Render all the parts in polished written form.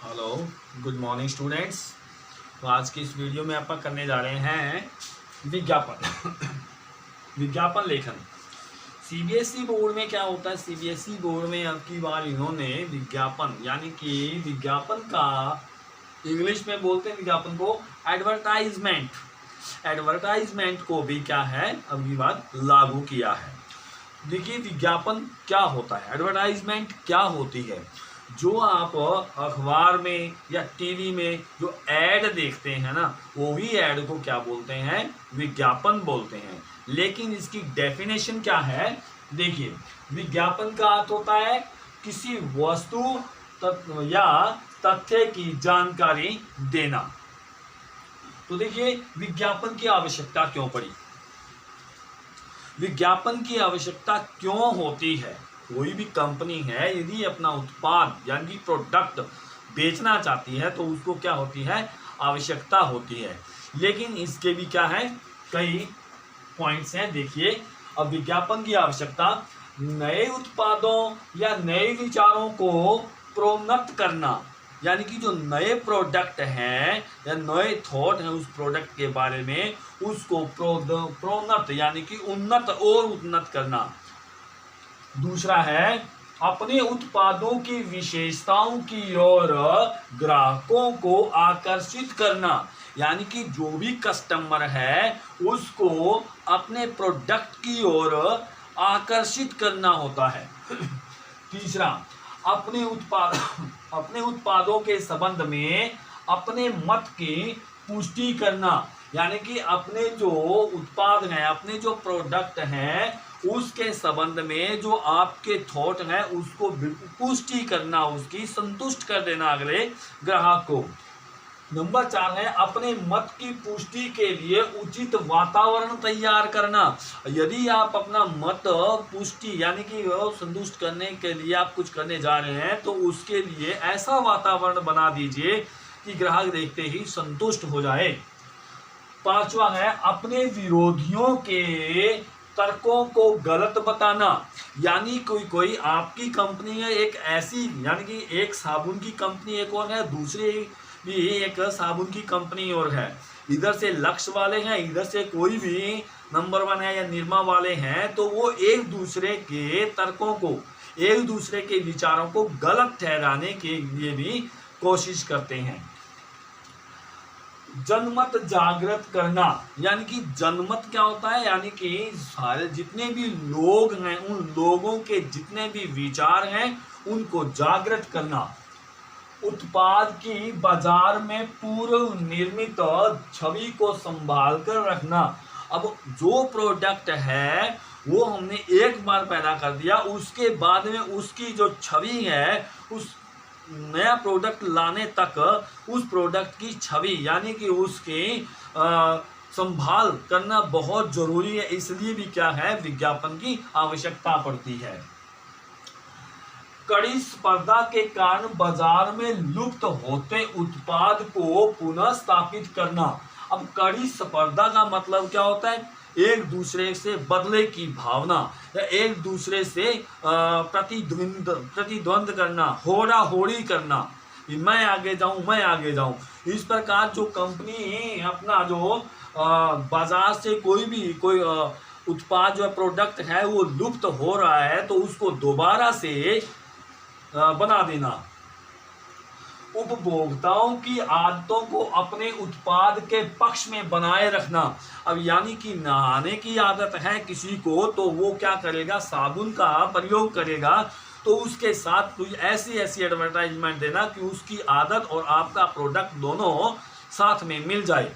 Hello, good morning students. तो आज की इस वीडियो में अपन करने जा रहे हैं विज्ञापन विज्ञापन लेखन। सीबीएसई बोर्ड में क्या होता है, सीबीएसई बोर्ड में अब की बार इन्होंने विज्ञापन यानी कि विज्ञापन का इंग्लिश में बोलते हैं विज्ञापन को एडवर्टाइजमेंट को भी क्या है अब की बार लागू किया है। देखिए विज्ञापन क्या होता है, एडवर्टाइजमेंट क्या होती है। जो आप अखबार में या टीवी में जो ऐड देखते हैं ना, वो ही ऐड को क्या बोलते हैं, विज्ञापन बोलते हैं। लेकिन इसकी डेफिनेशन क्या है, देखिए विज्ञापन का अर्थ होता है किसी वस्तु या तथ्य की जानकारी देना। तो देखिए विज्ञापन की आवश्यकता क्यों पड़ी, विज्ञापन की आवश्यकता क्यों होती है। कोई भी कंपनी है यदि अपना उत्पाद यानी कि प्रोडक्ट बेचना चाहती है तो उसको क्या होती है, आवश्यकता होती है। लेकिन इसके भी क्या है, कई पॉइंट्स हैं। देखिए अब विज्ञापन की आवश्यकता नए उत्पादों या नए विचारों को प्रोन्नत करना, यानी कि जो नए प्रोडक्ट हैं या नए थॉट हैं उस प्रोडक्ट के बारे में उसको प्रोन्नत यानी कि उन्नत और उन्नत करना। दूसरा है अपने उत्पादों की विशेषताओं की ओर ग्राहकों को आकर्षित करना, यानी कि जो भी कस्टमर है उसको अपने प्रोडक्ट की ओर आकर्षित करना होता है। तीसरा अपने उत्पादों के संबंध में अपने मत की पुष्टि करना, यानी कि अपने जो उत्पाद हैं, अपने जो प्रोडक्ट हैं उसके संबंध में जो आपके थॉट हैं उसको पुष्टि करना, उसकी संतुष्ट कर देना अगले ग्राहक को। नंबर 4 है अपने मत की पुष्टि के लिए उचित वातावरण तैयार करना। यदि आप अपना मत पुष्टि यानी कि संतुष्ट करने के लिए आप कुछ करने जा रहे हैं तो उसके लिए ऐसा वातावरण बना दीजिए कि ग्राहक देखते ही संतुष्ट हो जाए। 5वां है अपने विरोधियों के तर्कों को गलत बताना, यानी कोई आपकी कंपनी है एक ऐसी, यानी कि एक साबुन की कंपनी एक और है, दूसरी भी एक साबुन की कंपनी और है। इधर से लक्ष्य वाले हैं, इधर से कोई भी नंबर 1 है या निरमा वाले हैं, तो वो एक दूसरे के तर्कों को, एक दूसरे के विचारों को गलत ठहराने के लिए भी कोशिश करते हैं। जनमत जागृत करना, यानी कि जनमत क्या होता है, यानी कि सारे जितने भी लोग हैं उन लोगों के जितने भी विचार हैं उनको जागृत करना। उत्पाद की बाजार में पूर्व निर्मित छवि को संभाल कर रखना। अब जो प्रोडक्ट है वो हमने एक बार पैदा कर दिया, उसके बाद में उसकी जो छवि है उस नया प्रोडक्ट लाने तक उस प्रोडक्ट की छवि यानी कि उसकी संभाल करना बहुत जरूरी है। इसलिए भी क्या है, विज्ञापन की आवश्यकता पड़ती है। कड़ी स्पर्धा के कारण बाजार में लुप्त होते उत्पाद को पुनः स्थापित करना। अब कड़ी स्पर्धा का मतलब क्या होता है, एक दूसरे से बदले की भावना या एक दूसरे से प्रतिद्वंद करना, होड़ा होड़ी करना, मैं आगे जाऊं। इस प्रकार जो कंपनी अपना जो बाजार से कोई उत्पाद जो प्रोडक्ट है वो लुप्त हो रहा है तो उसको दोबारा से बना देना। उपभोक्ताओं की आदतों को अपने उत्पाद के पक्ष में बनाए रखना। अब यानी कि नहाने की आदत है किसी को तो वो क्या करेगा, साबुन का प्रयोग करेगा, तो उसके साथ कुछ ऐसी एडवर्टाइजमेंट देना कि उसकी आदत और आपका प्रोडक्ट दोनों साथ में मिल जाए।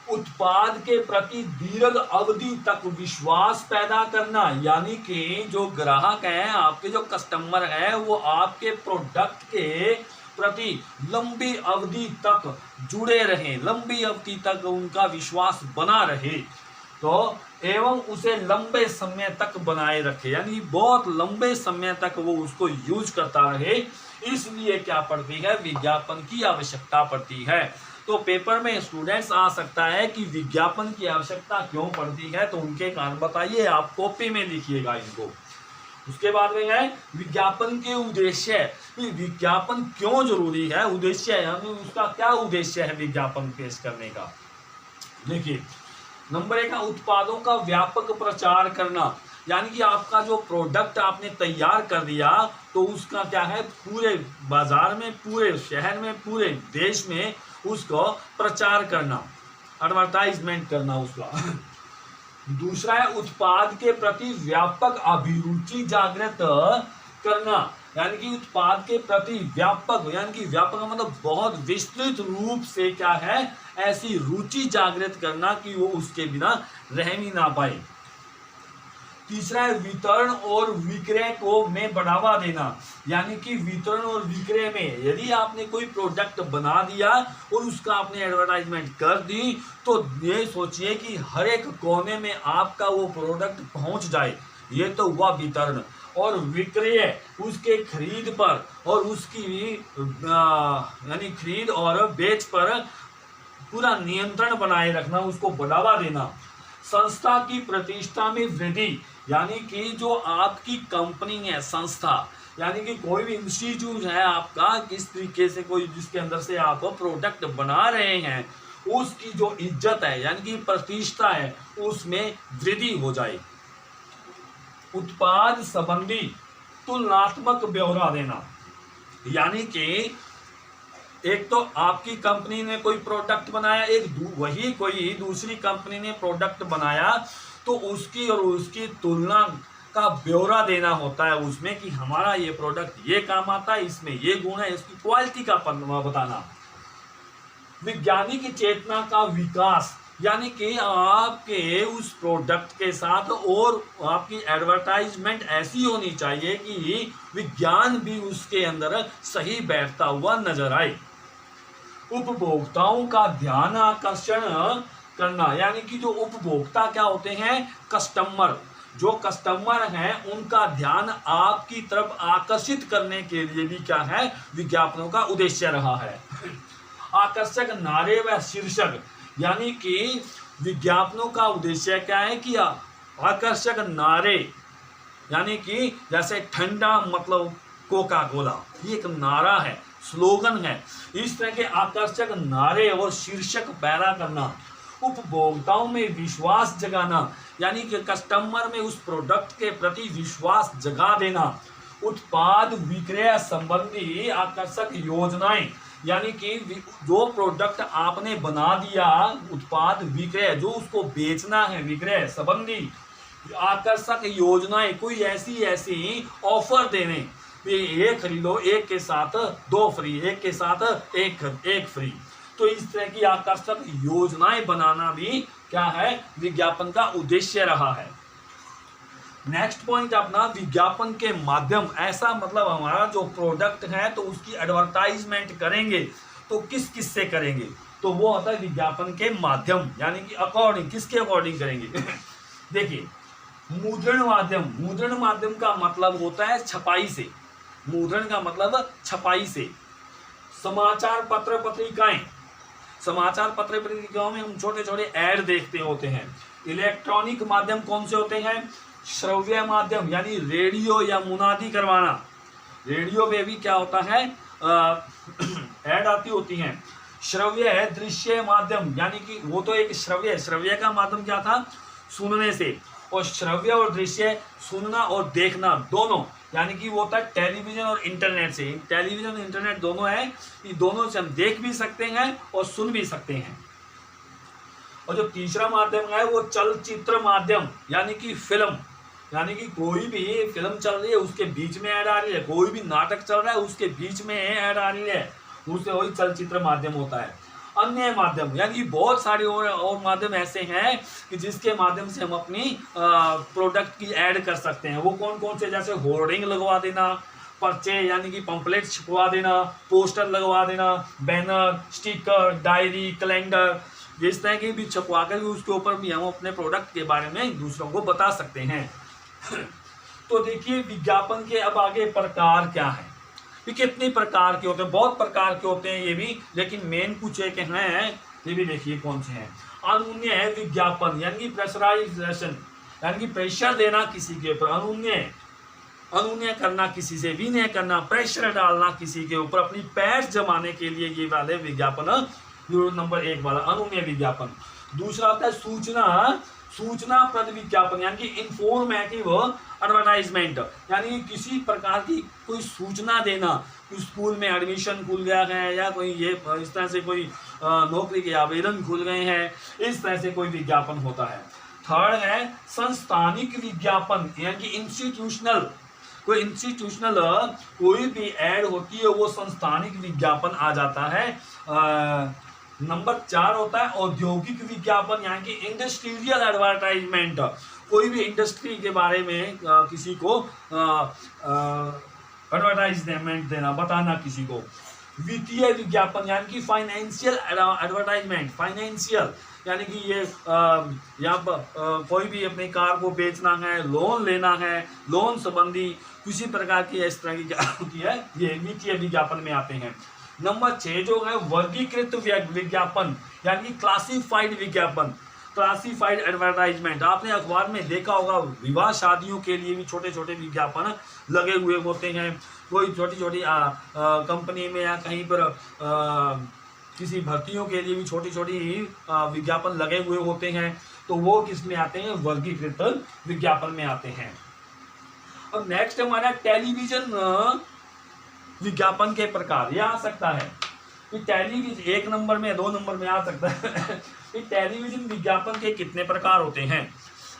उत्पाद के प्रति दीर्घ अवधि तक विश्वास पैदा करना, यानी कि जो ग्राहक हैं, आपके जो कस्टमर हैं, वो आपके प्रोडक्ट के प्रति लंबी अवधि तक जुड़े रहें, लंबी अवधि तक उनका विश्वास बना रहे तो एवं उसे लंबे समय तक बनाए रखे, यानी बहुत लंबे समय तक वो उसको यूज करता रहे। इसलिए क्या पड़ती है, विज्ञापन की आवश्यकता पड़ती है। तो पेपर में स्टूडेंट्स आ सकता है कि विज्ञापन की आवश्यकता क्यों पड़ती है, तो उनके कारण बताइए, आप कॉपी में लिखिएगा इनको। उसके बाद में है विज्ञापन के उद्देश्य। विज्ञापन क्यों जरूरी है, उद्देश्य है, यानी उसका क्या उद्देश्य है विज्ञापन पेश करने का। देखिए नंबर 1 है उत्पादों का व्यापक प्रचार करना, यानी कि आपका जो प्रोडक्ट आपने तैयार कर दिया तो उसका क्या है पूरे बाजार में, पूरे शहर में, पूरे देश में उसको प्रचार करना, एडवर्टाइजमेंट करना उसका। दूसरा है उत्पाद के प्रति व्यापक अभिरुचि जागृत करना, यानी कि उत्पाद के प्रति व्यापक, यानी कि व्यापक मतलब बहुत विस्तृत रूप से क्या है ऐसी रुचि जागृत करना कि वो उसके बिना रह ही ना पाए। तीसरा है वितरण और विक्रय को में बढ़ावा देना, यानी कि वितरण और विक्रय में यदि आपने कोई प्रोडक्ट बना दिया और उसका आपने एडवर्टाइजमेंट कर दी तो ये सोचिए कि हर एक कोने में आपका वो प्रोडक्ट पहुंच जाए, ये तो हुआ वितरण। और विक्रय उसके खरीद पर और उसकी यानी खरीद और बेच पर पूरा नियंत्रण बनाए रखना, उसको बढ़ावा देना। संस्था की प्रतिष्ठा में वृद्धि, यानी कि जो आपकी कंपनी है, संस्था यानी कि कोई भी इंस्टीट्यूट है आपका, किस तरीके से कोई जिसके अंदर से आप प्रोडक्ट बना रहे हैं उसकी जो इज्जत है यानी कि प्रतिष्ठा है उसमें वृद्धि हो जाए। उत्पाद संबंधी तुलनात्मक ब्यौरा देना, यानी कि एक तो आपकी कंपनी ने कोई प्रोडक्ट बनाया, वही कोई दूसरी कंपनी ने प्रोडक्ट बनाया तो उसकी और उसकी तुलना का ब्यौरा देना होता है उसमें कि हमारा ये प्रोडक्ट ये काम आता है, इसमें ये गुण है, इसकी क्वालिटी का बताना। वैज्ञानिक चेतना का विकास, यानी कि आपके उस प्रोडक्ट के साथ और आपकी एडवर्टाइजमेंट ऐसी होनी चाहिए कि विज्ञान भी उसके अंदर सही बैठता हुआ नजर आए। उपभोक्ताओं का ध्यान आकर्षण करना, यानी कि जो उपभोक्ता क्या होते हैं कस्टमर, जो कस्टमर हैं उनका ध्यान आपकी तरफ आकर्षित करने के लिए भी क्या है विज्ञापनों का उद्देश्य रहा है। आकर्षक नारे व शीर्षक, यानी कि विज्ञापनों का उद्देश्य क्या है कि आकर्षक नारे, यानी कि जैसे ठंडा मतलब कोका कोला, ये एक नारा है, स्लोगन है। इस तरह के आकर्षक नारे और शीर्षक पैदा करना। उपभोक्ताओं में विश्वास जगाना, यानी कि कस्टमर में उस प्रोडक्ट के प्रति विश्वास जगा देना। उत्पाद विक्रय संबंधी आकर्षक योजनाएं, यानी कि जो प्रोडक्ट आपने बना दिया उत्पाद विक्रय, जो उसको बेचना है, विक्रय संबंधी आकर्षक योजनाएं, कोई ऐसी ऑफर देने, एक खरीदो एक के साथ 2 फ्री, एक के साथ एक फ्री। तो इस तरह की आकर्षक योजनाएं बनाना भी क्या है विज्ञापन का उद्देश्य रहा है। नेक्स्ट पॉइंट अपना विज्ञापन के माध्यम, ऐसा मतलब हमारा जो प्रोडक्ट है तो उसकी एडवर्टाइजमेंट करेंगे तो किस से करेंगे, तो वो होता है विज्ञापन के माध्यम, यानी कि अकॉर्डिंग, किसके अकॉर्डिंग करेंगे। देखिए मुद्रण माध्यम, मुद्रण माध्यम का मतलब होता है छपाई से, मुद्रण का मतलब छपाई से। समाचार पत्र पत्रिकाएं, समाचार पत्र पत्रिकाओं में हम छोटे छोटे ऐड देखते होते हैं। इलेक्ट्रॉनिक माध्यम कौन से होते हैं, श्रव्य माध्यम, यानी रेडियो या मुनादी करवाना, रेडियो में भी क्या होता है ऐड आती होती हैं। श्रव्य है दृश्य माध्यम, यानी कि वो तो एक श्रव्य का माध्यम क्या था सुनने से, और श्रव्य और दृश्य सुनना और देखना दोनों, यानी कि वो होता है टेलीविजन और इंटरनेट से। टेलीविजन और इंटरनेट दोनों है, ये दोनों से हम देख भी सकते हैं और सुन भी सकते हैं। और जो तीसरा माध्यम है वो चलचित्र माध्यम, यानी कि फिल्म, यानी कि कोई भी फिल्म चल रही है उसके बीच में ऐड आ रही है, कोई भी नाटक चल रहा है उसके बीच में ऐड आ रही है, उससे वही चलचित्र माध्यम होता है। अन्य माध्यम, यानी बहुत सारे और माध्यम ऐसे हैं कि जिसके माध्यम से हम अपनी प्रोडक्ट की ऐड कर सकते हैं। वो कौन कौन से, जैसे होर्डिंग लगवा देना, पर्चे यानी कि पंपलेट छपवा देना, पोस्टर लगवा देना, बैनर, स्टिकर, डायरी, कैलेंडर, इस तरह की भी छपवा कर उसके ऊपर भी हम अपने प्रोडक्ट के बारे में दूसरों को बता सकते हैं। तो देखिए विज्ञापन के अब आगे प्रकार क्या है, ये कितने प्रकार के होते हैं, बहुत प्रकार के होते हैं ये भी, लेकिन मेन कुछ एक हैं, ये भी देखिए कौन से हैं। अनुन्य है विज्ञापन, यानी कि प्रेशराइजेशन, यानी कि प्रेशर देना किसी के ऊपर, अनुन्य अनुनय करना, किसी से विनय करना, प्रेशर डालना किसी के ऊपर, अपनी पैठ जमाने के लिए ये वाले विज्ञापन नंबर 1 वाला अनुनय विज्ञापन। दूसरा होता है सूचनाप्रद विज्ञापन यानी कि इंफॉर्मेटिव एडवर्टाइजमेंट, यानी किसी प्रकार की कोई सूचना देना कि स्कूल में एडमिशन खुल गया है या कोई ये इस तरह से कोई नौकरी के आवेदन खुल गए हैं, इस तरह से कोई विज्ञापन होता है। थर्ड है संस्थानिक विज्ञापन यानी कि इंस्टीट्यूशनल, कोई इंस्टीट्यूशनल कोई भी ऐड होती है वो संस्थानिक विज्ञापन आ जाता है। नंबर 4 होता है औद्योगिक विज्ञापन यानी कि इंडस्ट्रियल एडवर्टाइजमेंट, कोई भी इंडस्ट्री के बारे में किसी को एडवर्टाइजमेंट देना, बताना किसी को। वित्तीय विज्ञापन यानी कि फाइनेंशियल एडवर्टाइजमेंट, फाइनेंशियल यानी कि ये यहाँ पर कोई भी अपनी कार को बेचना है, लोन लेना है, लोन संबंधी किसी प्रकार की इस तरह की क्या होती है, ये वित्तीय विज्ञापन में आते हैं। नंबर 6 जो है वर्गीकृत विज्ञापन यानी कि क्लासिफाइड विज्ञापन, क्लासिफाइड एडवर्टाइजमेंट। आपने अखबार में देखा होगा विवाह शादियों के लिए भी छोटे छोटे विज्ञापन लगे हुए होते हैं, कोई छोटी छोटी कंपनी में या कहीं पर किसी भर्तियों के लिए भी छोटी छोटी विज्ञापन लगे हुए होते हैं, तो वो किस में आते हैं, वर्गीकृत विज्ञापन में आते हैं। और नेक्स्ट हमारा टेलीविजन विज्ञापन के प्रकार, ये आ सकता है कि टेलीविजन 1 नंबर में 2 नंबर में आ सकता है कि टेलीविजन विज्ञापन के कितने प्रकार होते हैं।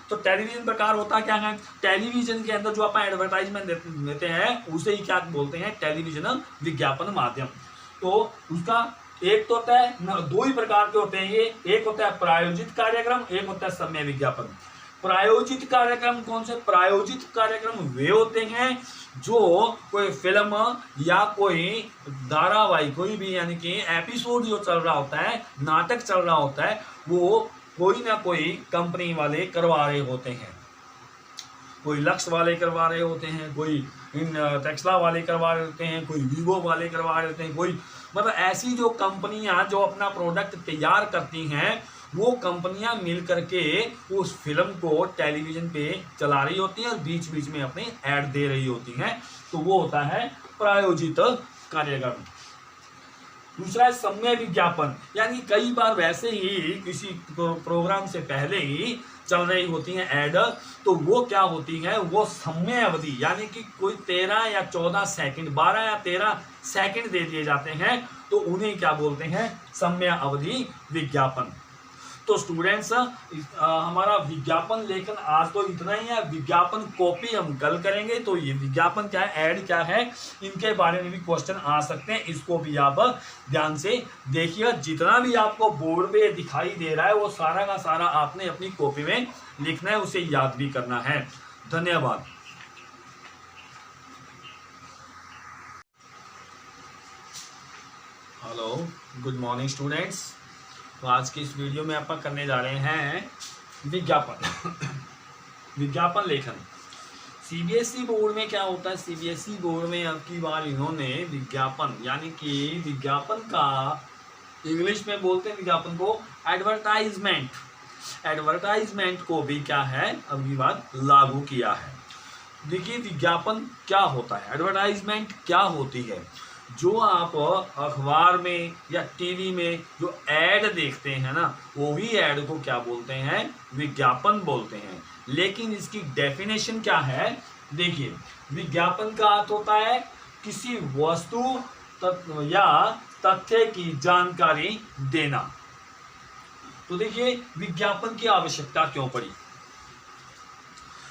तो टेलीविजन प्रकार होता क्या है, टेलीविजन के अंदर जो आप एडवर्टाइजमेंट देते हैं उसे ही क्या बोलते हैं, टेलीविजन विज्ञापन माध्यम। तो उसका एक तो होता है 2 ही प्रकार के होते हैं ये, एक होता है प्रायोजित कार्यक्रम, एक होता है समय विज्ञापन। प्रायोजित कार्यक्रम कौन से, प्रायोजित कार्यक्रम वे होते हैं जो कोई फिल्म या कोई धारावाहिक, कोई भी यानी कि एपिसोड जो चल रहा होता है, नाटक चल रहा होता है, वो कोई ना कोई कंपनी वाले करवा रहे होते हैं। कोई लक्स वाले करवा रहे होते हैं, कोई टेक्सला वाले करवा रहे होते हैं, कोई वीवो वाले करवा रहे होते हैं, कोई मतलब ऐसी जो कंपनियां जो अपना प्रोडक्ट तैयार करती हैं वो कंपनियां मिल करके उस फिल्म को टेलीविजन पे चला रही होती हैं और बीच बीच में अपने ऐड दे रही होती हैं, तो वो होता है प्रायोजित कार्यक्रम। दूसरा है समय विज्ञापन, यानी कई बार वैसे ही किसी प्रोग्राम से पहले ही चल रही होती हैं ऐड, तो वो क्या होती है, वो समय अवधि यानी कि कोई 13 या 14 सेकंड, 12 या 13 सेकंड दे दिए जाते हैं, तो उन्हें क्या बोलते हैं, समय अवधि विज्ञापन। तो स्टूडेंट्स हमारा विज्ञापन लेखन आज तो इतना ही है, विज्ञापन कॉपी हम कल करेंगे। तो ये विज्ञापन क्या है, ऐड क्या है, इनके बारे में भी क्वेश्चन आ सकते हैं, इसको भी आप ध्यान से देखिए। जितना भी आपको बोर्ड पे दिखाई दे रहा है वो सारा का सारा आपने अपनी कॉपी में लिखना है, उसे याद भी करना है। धन्यवाद। Hello, good morning students. तो आज की इस वीडियो में अपन करने जा रहे हैं विज्ञापन विज्ञापन लेखन। सीबीएसई बोर्ड में क्या होता है, सीबीएसई बोर्ड में अब की बार इन्होंने विज्ञापन यानी कि विज्ञापन का इंग्लिश में बोलते हैं विज्ञापन को एडवर्टाइजमेंट, एडवर्टाइजमेंट को भी क्या है अब की बार लागू किया है। देखिए विज्ञापन क्या होता है, एडवर्टाइजमेंट क्या होती है। जो आप अखबार में या टीवी में जो ऐड देखते हैं ना, वो भी ऐड को क्या बोलते हैं, विज्ञापन बोलते हैं। लेकिन इसकी डेफिनेशन क्या है, देखिए विज्ञापन का अर्थ होता है किसी वस्तु या तथ्य की जानकारी देना। तो देखिए विज्ञापन की आवश्यकता क्यों पड़ी,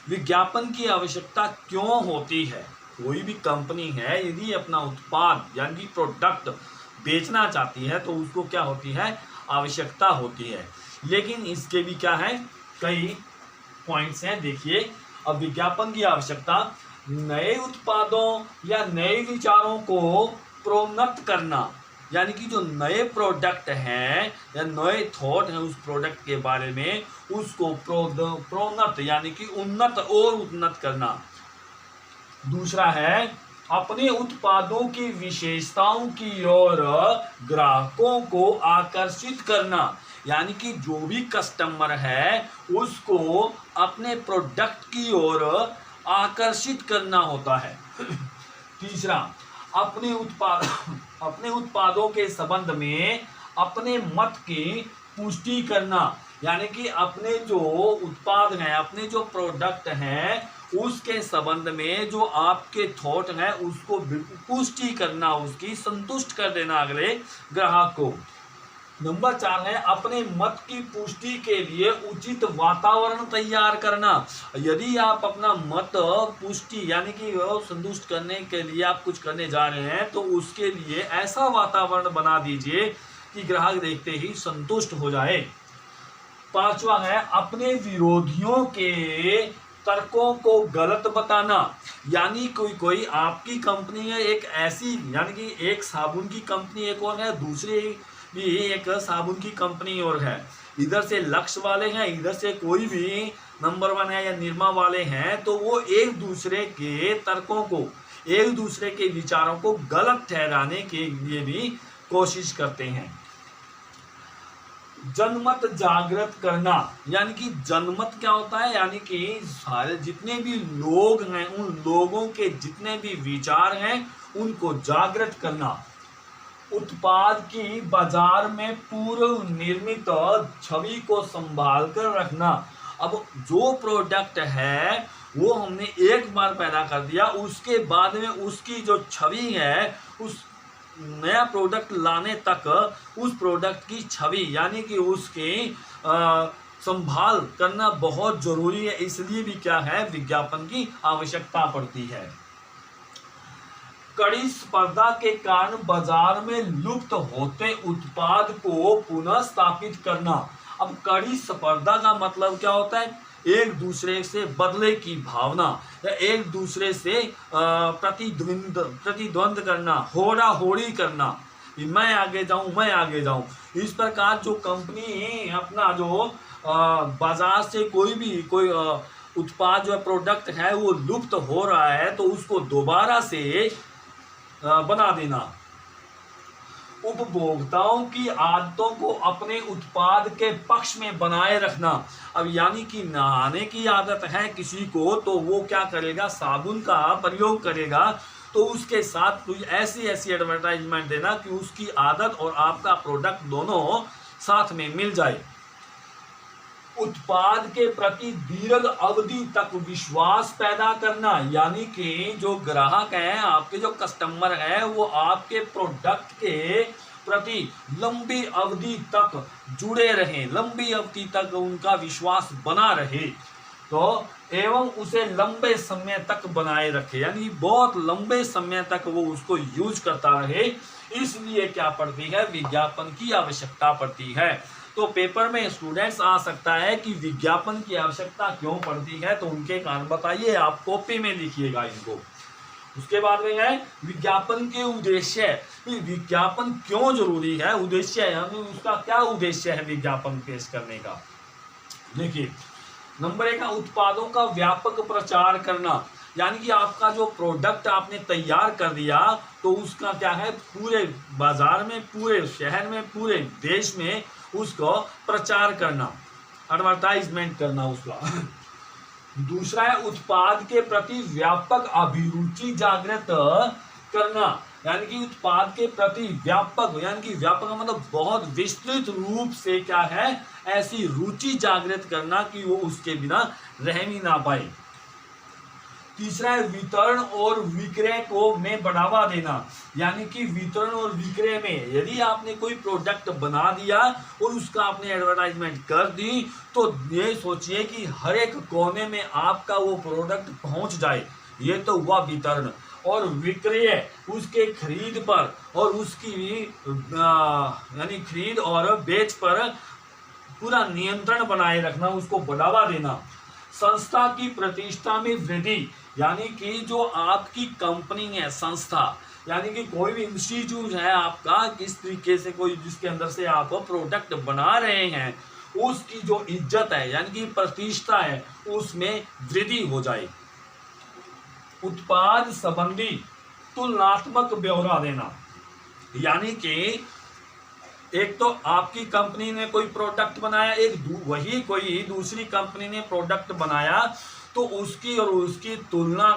विज्ञापन की आवश्यकता क्यों होती है। कोई भी कंपनी है यदि अपना उत्पाद यानी कि प्रोडक्ट बेचना चाहती है तो उसको क्या होती है, आवश्यकता होती है। लेकिन इसके भी क्या है, कई पॉइंट्स हैं। देखिए अब विज्ञापन की आवश्यकता नए उत्पादों या नए विचारों को प्रोन्नत करना, यानी कि जो नए प्रोडक्ट हैं या नए थॉट हैं उस प्रोडक्ट के बारे में उसको प्रोन्नत यानी कि उन्नत और उन्नत करना। दूसरा है अपने उत्पादों की विशेषताओं की ओर ग्राहकों को आकर्षित करना, यानी कि जो भी कस्टमर है उसको अपने प्रोडक्ट की ओर आकर्षित करना होता है। तीसरा, अपने उत्पादों के संबंध में अपने मत की पुष्टि करना, यानी कि अपने जो उत्पाद हैं, अपने जो प्रोडक्ट हैं, उसके संबंध में जो आपके थॉट हैं उसको पुष्टि करना, उसकी संतुष्ट कर देना अगले ग्राहक को। नंबर 4 है अपने मत की पुष्टि के लिए उचित वातावरण तैयार करना। यदि आप अपना मत पुष्टि यानी कि संतुष्ट करने के लिए आप कुछ करने जा रहे हैं तो उसके लिए ऐसा वातावरण बना दीजिए कि ग्राहक देखते ही संतुष्ट हो जाए। 5वां है अपने विरोधियों के तर्कों को गलत बताना, यानी कोई आपकी कंपनी है एक ऐसी, यानी कि एक साबुन की कंपनी एक और है, दूसरी भी एक साबुन की कंपनी और है, इधर से लक्ष्य वाले हैं, इधर से कोई भी नंबर 1 है या निरमा वाले हैं, तो वो एक दूसरे के तर्कों को, एक दूसरे के विचारों को गलत ठहराने के लिए भी कोशिश करते हैं। जनमत जागृत करना, यानी कि जनमत क्या होता है, यानी कि सारे जितने भी लोग हैं उन लोगों के जितने भी विचार हैं उनको जागृत करना। उत्पाद की बाजार में पूर्व निर्मित छवि को संभाल कर रखना। अब जो प्रोडक्ट है वो हमने एक बार पैदा कर दिया, उसके बाद में उसकी जो छवि है उस नया प्रोडक्ट लाने तक उस प्रोडक्ट की छवि यानी कि उसकी संभाल करना बहुत जरूरी है। इसलिए भी क्या है, विज्ञापन की आवश्यकता पड़ती है। कड़ी स्पर्धा के कारण बाजार में लुप्त होते उत्पाद को पुनः स्थापित करना। अब कड़ी स्पर्धा का मतलब क्या होता है, एक दूसरे से बदले की भावना या एक दूसरे से प्रतिद्वंद करना, होड़ा होड़ी करना, मैं आगे जाऊं मैं आगे जाऊं। इस प्रकार जो कंपनी अपना जो बाजार से कोई उत्पाद जो प्रोडक्ट है वो लुप्त हो रहा है तो उसको दोबारा से बना देना। उपभोक्ताओं की आदतों को अपने उत्पाद के पक्ष में बनाए रखना। अब यानी कि नहाने की आदत है किसी को तो वो क्या करेगा, साबुन का प्रयोग करेगा, तो उसके साथ कोई ऐसी एडवर्टाइजमेंट देना कि उसकी आदत और आपका प्रोडक्ट दोनों साथ में मिल जाए। उत्पाद के प्रति दीर्घ अवधि तक विश्वास पैदा करना, यानी कि जो ग्राहक हैं, आपके जो कस्टमर हैं, वो आपके प्रोडक्ट के प्रति लंबी अवधि तक जुड़े रहें, लंबी अवधि तक उनका विश्वास बना रहे, तो एवं उसे लंबे समय तक बनाए रखे, यानी बहुत लंबे समय तक वो उसको यूज करता रहे। इसलिए क्या पड़ती है, विज्ञापन की आवश्यकता पड़ती है। तो पेपर में स्टूडेंट्स आ सकता है कि विज्ञापन की आवश्यकता क्यों पड़ती है, तो उनके कारण बताइए, आप कॉपी में लिखिएगा इनको। उसके बाद में है विज्ञापन के उद्देश्य, विज्ञापन क्यों जरूरी है, उद्देश्य यानी उसका क्या उद्देश्य है विज्ञापन पेश करने का। देखिए नंबर 1 उत्पादों का व्यापक प्रचार करना, यानी कि आपका जो प्रोडक्ट आपने तैयार कर दिया तो उसका क्या है, पूरे बाजार में, पूरे शहर में, पूरे देश में उसको प्रचार करना, एडवर्टाइजमेंट करना उसका। दूसरा है उत्पाद के प्रति व्यापक अभिरुचि जागृत करना, यानी कि उत्पाद के प्रति व्यापक, यानी कि व्यापक मतलब बहुत विस्तृत रूप से क्या है, ऐसी रुचि जागृत करना कि वो उसके बिना रह ही ना पाए। तीसरा है वितरण और विक्रय को में बढ़ावा देना, यानी कि वितरण और विक्रय में यदि आपने कोई प्रोडक्ट बना दिया और उसका आपने एडवर्टाइजमेंट कर दी तो ये सोचिए कि हर एक कोने में आपका वो प्रोडक्ट पहुंच जाए, ये तो हुआ वितरण। और विक्रय उसके खरीद पर और उसकी यानी खरीद और बेच पर पूरा नियंत्रण बनाए रखना, उसको बढ़ावा देना। संस्था की प्रतिष्ठा में वृद्धि, यानी कि जो आपकी कंपनी है, संस्था यानी कि कोई भी इंस्टीट्यूट है आपका, किस तरीके से कोई जिसके अंदर से आप प्रोडक्ट बना रहे हैं, उसकी जो इज्जत है यानी कि प्रतिष्ठा है उसमें वृद्धि हो जाए। उत्पाद संबंधी तुलनात्मक ब्यौरा देना, यानी कि एक तो आपकी कंपनी ने कोई प्रोडक्ट बनाया, वही कोई दूसरी कंपनी ने प्रोडक्ट बनाया, तो उसकी और उसकी तुलना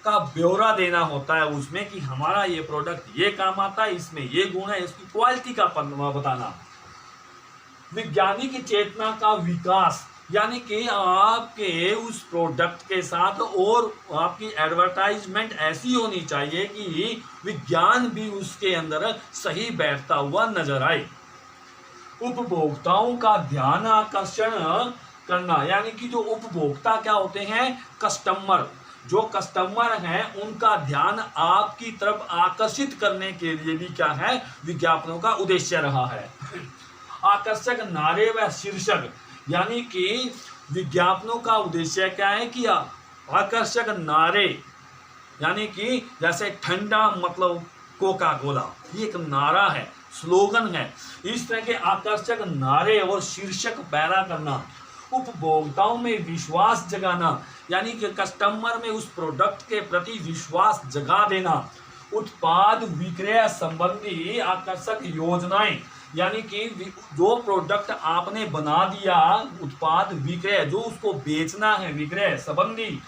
का ब्यौरा देना होता है उसमें कि हमारा ये प्रोडक्ट ये काम आता है, इसमें ये गुण है, इसकी क्वालिटी का बताना। वैज्ञानिक चेतना का विकास यानी कि आपके उस प्रोडक्ट के साथ और आपकी एडवर्टाइजमेंट ऐसी होनी चाहिए कि विज्ञान भी उसके अंदर सही बैठता हुआ नजर आए। उपभोक्ताओं का ध्यान आकर्षण करना यानी कि जो उपभोक्ता क्या होते हैं, कस्टमर, जो कस्टमर हैं उनका ध्यान आपकी तरफ आकर्षित करने के लिए भी क्या है, विज्ञापनों का उद्देश्य रहा है। आकर्षक नारे व शीर्षक यानी कि विज्ञापनों का उद्देश्य क्या है कि आकर्षक नारे यानी कि जैसे ठंडा मतलब कोका कोला, ये एक नारा है, स्लोगन है। इस तरह के आकर्षक नारे और शीर्षक पैदा करना। उपभोक्ताओं में विश्वास जगाना यानी कि कस्टमर में उस प्रोडक्ट के प्रति विश्वास जगा देना। उत्पाद विक्रय संबंधी आकर्षक योजनाएं यानी कि जो प्रोडक्ट आपने बना दिया, उत्पाद विक्रय जो उसको बेचना है, विक्रय संबंधी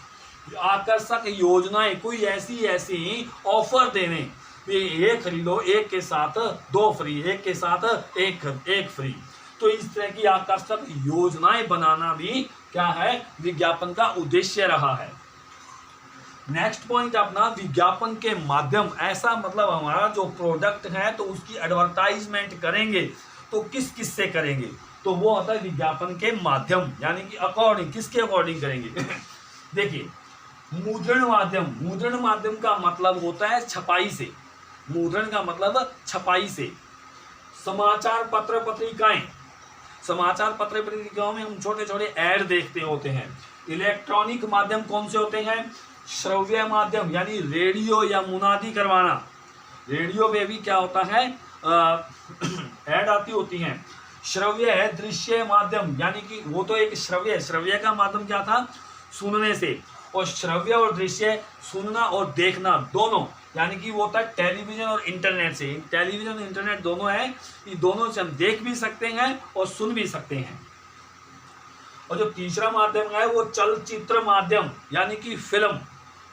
आकर्षक योजनाएं, कोई ऐसी ऑफर देने, एक खरीदो एक के साथ दो फ्री, एक के साथ एक फ्री। तो इस तरह की आकर्षक योजनाएं बनाना भी क्या है, विज्ञापन का उद्देश्य रहा है। नेक्स्ट पॉइंट अपना विज्ञापन के माध्यम, ऐसा मतलब हमारा जो प्रोडक्ट है तो उसकी एडवर्टाइजमेंट करेंगे तो किस से करेंगे, तो वो होता है विज्ञापन के माध्यम यानी कि अकॉर्डिंग, किसके अकॉर्डिंग करेंगे। देखिए मुद्रण माध्यम का मतलब होता है छपाई से, मुद्रण का मतलब छपाई से। समाचार पत्र पत्रिकाओं में हम छोटे छोटे ऐड देखते होते हैं। इलेक्ट्रॉनिक माध्यम कौन से होते हैं, श्रव्य माध्यम यानी रेडियो या मुनादी करवाना, रेडियो में भी क्या होता है ऐड आती होती हैं। श्रव्य है दृश्य माध्यम यानी कि वो तो एक श्रव्य का माध्यम क्या था, सुनने से, और श्रव्य और दृश्य सुनना और देखना दोनों यानी कि वो होता है टेलीविजन और इंटरनेट से। टेलीविजन इंटरनेट दोनों है, ये दोनों से हम देख भी सकते हैं और सुन भी सकते हैं। और जो तीसरा माध्यम है वो चलचित्र माध्यम यानी कि फिल्म,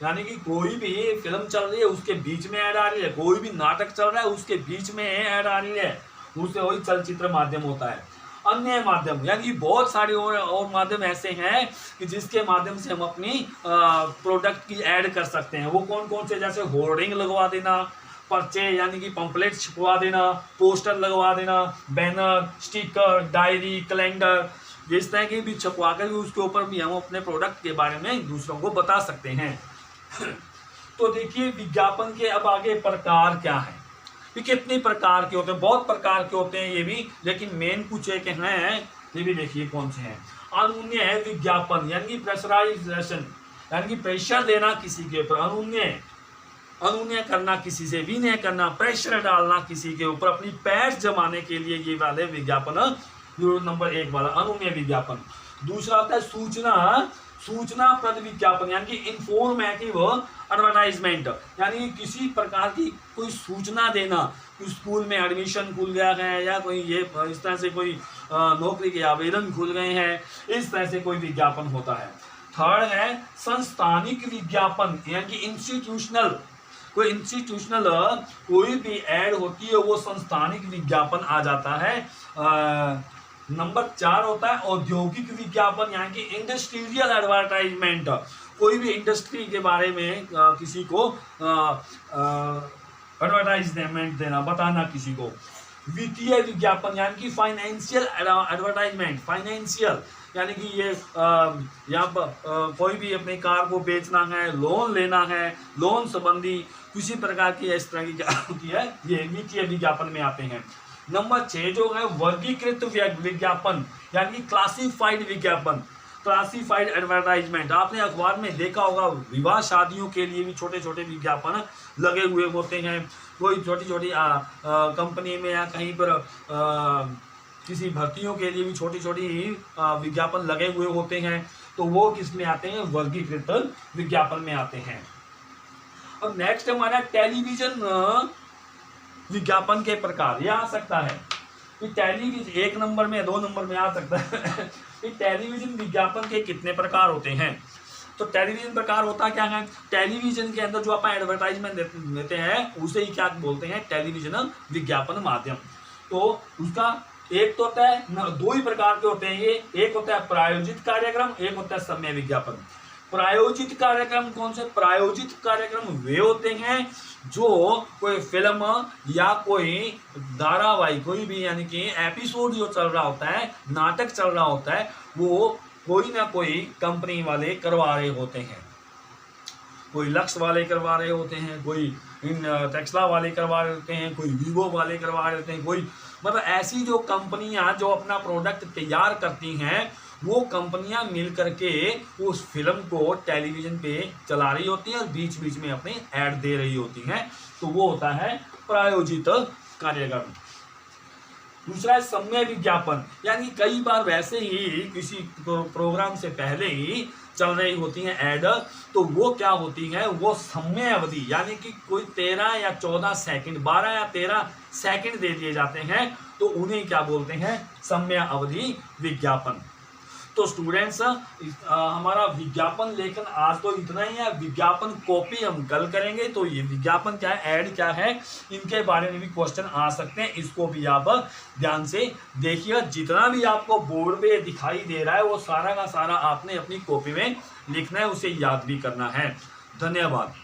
यानी कि कोई भी फिल्म चल रही है उसके बीच में ऐड आ रही है, कोई भी नाटक चल रहा है उसके बीच में ऐड आ रही है, उससे वही चलचित्र माध्यम होता है। अन्य माध्यम यानी कि बहुत सारे और माध्यम ऐसे हैं कि जिसके माध्यम से हम अपनी प्रोडक्ट की ऐड कर सकते हैं। वो कौन कौन से, जैसे होर्डिंग लगवा देना, पर्चे यानी कि पंपलेट छपवा देना, पोस्टर लगवा देना, बैनर, स्टिकर, डायरी, कैलेंडर, इस तरह की भी छपवा कर उसके ऊपर भी हम अपने प्रोडक्ट के बारे में दूसरों को बता सकते हैं। तो देखिए विज्ञापन के अब आगे प्रकार क्या है, ये कितने प्रकार के होते हैं, बहुत प्रकार के होते हैं ये भी, लेकिन मेन कुछ एक हैं, ये भी देखिए कौन से हैं। अनुन्य है विज्ञापन यानी कि प्रेशराइजेशन यानी कि प्रेशर देना किसी के ऊपर, अनुन्य करना, किसी से विनय करना, प्रेशर डालना किसी के ऊपर, अपनी पैर जमाने के लिए ये वाले विज्ञापन नंबर 1 वाला अनुन्य विज्ञापन। दूसरा होता है सूचनाप्रद विज्ञापन यानी कि इंफॉर्मेटिव एडवर्टाइजमेंट यानी किसी प्रकार की कोई सूचना देना कि स्कूल में एडमिशन खुल गया है या कोई ये इस तरह से कोई नौकरी के आवेदन खुल गए हैं, इस तरह से कोई विज्ञापन होता है। थर्ड है संस्थानिक विज्ञापन यानी कि इंस्टीट्यूशनल, कोई भी ऐड होती है वो संस्थानिक विज्ञापन आ जाता है। नंबर 4 होता है औद्योगिक विज्ञापन यानी कि इंडस्ट्रियल एडवर्टाइजमेंट, कोई भी इंडस्ट्री के बारे में किसी को एडवर्टाइजमेंट देना, बताना किसी को। वित्तीय विज्ञापन यानी कि फाइनेंशियल एडवर्टाइजमेंट, फाइनेंशियल यानी कि ये यहाँ पर कोई भी अपनी कार को बेचना है, लोन लेना है, लोन संबंधी किसी प्रकार की इस तरह की क्या होती है, ये वित्तीय विज्ञापन में आते हैं। नंबर 6 जो है वर्गीकृत विज्ञापन यानी कि क्लासिफाइड विज्ञापन, क्लासिफाइड एडवर्टाइजमेंट। आपने अखबार में देखा होगा विवाह शादियों के लिए भी छोटे छोटे विज्ञापन लगे हुए होते हैं, कोई छोटी छोटी कंपनी में या कहीं पर किसी भर्तियों के लिए भी छोटी छोटी विज्ञापन लगे हुए होते हैं, तो वो किस में आते हैं, वर्गीकृत विज्ञापन में आते हैं। और नेक्स्ट हमारा टेलीविजन विज्ञापन के प्रकार, ये आ सकता है कि टेलीविजन 1 नंबर में 2 नंबर में आ सकता है। टेलीविजन विज्ञापन के कितने प्रकार होते हैं। तो टेलीविजन प्रकार होता क्या है, टेलीविजन के अंदर जो अपन एडवर्टाइजमेंट देते हैं उसे ही क्या बोलते हैं, टेलीविजन विज्ञापन माध्यम। तो उसका एक तो होता है, दो ही प्रकार के होते हैं ये, एक होता है प्रायोजित कार्यक्रम, एक होता है समय विज्ञापन। प्रायोजित कार्यक्रम कौन से, प्रायोजित कार्यक्रम वे होते हैं जो कोई फिल्म या कोई धारावाहिक, कोई भी यानी कि एपिसोड जो चल रहा होता है, नाटक चल रहा होता है, वो कोई ना कोई कंपनी वाले करवा रहे होते हैं। कोई लक्स वाले करवा रहे होते हैं, कोई टेक्सला वाले करवा रहे होते हैं, कोई वीवो वाले करवा रहे होते हैं, कोई मतलब ऐसी जो कंपनियां जो अपना प्रोडक्ट तैयार करती हैं, वो कंपनियां मिल करके उस फिल्म को टेलीविजन पे चला रही होती हैं और बीच बीच में अपने ऐड दे रही होती हैं। तो वो होता है प्रायोजित कार्यक्रम। दूसरा है समय विज्ञापन, यानी कई बार वैसे ही किसी प्रोग्राम से पहले ही चल रही होती हैं ऐड, तो वो क्या होती है, वो समय अवधि यानी कि कोई 13 या 14 सेकंड, 12 या 13 सेकंड दे दिए जाते हैं, तो उन्हें क्या बोलते हैं, समय अवधि विज्ञापन। तो स्टूडेंट्स हमारा विज्ञापन लेखन आज तो इतना ही है, विज्ञापन कॉपी हम कल करेंगे। तो ये विज्ञापन क्या है, ऐड क्या है, इनके बारे में भी क्वेश्चन आ सकते हैं, इसको भी आप ध्यान से देखिए। जितना भी आपको बोर्ड पे दिखाई दे रहा है वो सारा का सारा आपने अपनी कॉपी में लिखना है, उसे याद भी करना है। धन्यवाद।